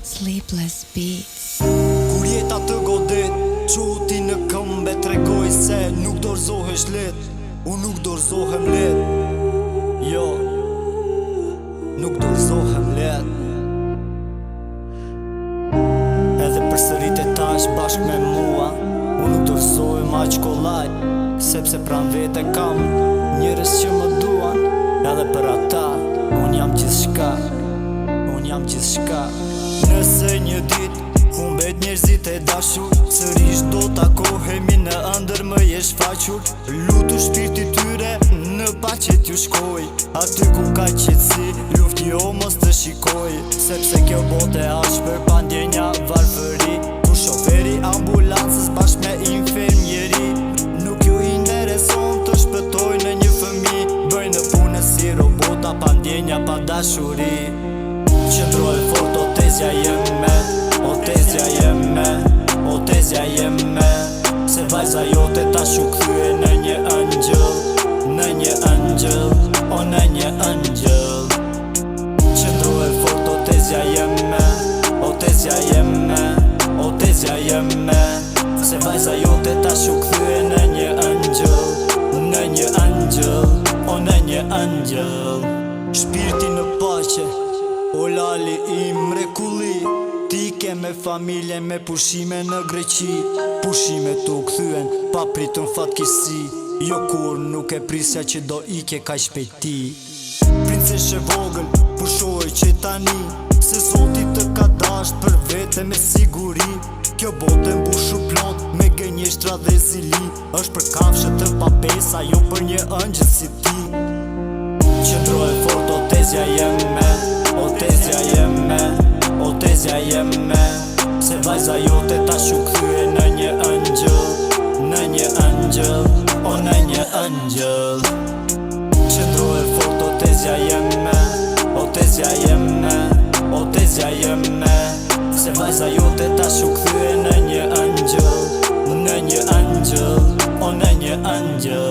Sleepless Beats. Kur jeta të godet, quti në këmbe tregoj se nuk dorzohesh let. Unë nuk dorzohem let. Jo, nuk dorzohem let. Edhe përsërit e tash bashk me mua, unë nuk dorzohem aq kollaj, sepse pran vete kam njerëz që më duan. Edhe për ata, unë jam gjithçka. Unë jam gjithçka. Nëse një dit humbet njerëzit e dashur, sërish do takohemi në ëndër më jesh faqur. Lutu shpirti tyre në paqet ju shkoj, aty ku ka qetësi luft jo mos të shikoj. Sepse kjo bote është për pandjenja varfëri, ku shoferi ambulancës bashkë me infermieri nuk ju intereson të shpëtoj në një fëmi. Bëjnë punë si robota, pandjenja pa dashuri. Qëndroj fort, o tezja jeme, o tezja jeme, o tezja jeme, se vajza jote tash u kthye në një angjëll, në një angjëll, o në një angjëll. Qëndroj fort, o tezja jeme, o tezja jeme, o tezja jeme, se vajza jote tash u kthye në një angjëll, në një angjëll, o në një angjëll. Shpirti në paqe, o lali i mrekulli, ti ke me familje me pushime në Greqi. Pushime tu kthyen pa pritën fatkeqësi, jo kur nuk e prisja që do ike kaq shpejti. Princeshe vogël, pushoj që tani, se Zoti të ka dasht për vete me siguri. Kjo bote mbushu plot me gënjeshtra dhe zili, është për kafshë të papesa, jo për një ëngjëll si ti. Qëndroj fort, o tezja jeme, o tezja jeme, o tezja jeme, se vajza jote tash u kthye në një angjëll, në një angjëll, o në një angjëll. Qëndroj fort, o tezja jeme, o tezja jeme, o tezja jeme, se vajza jote tash u kthye në një angjëll, në një angjëll, o në një angjëll.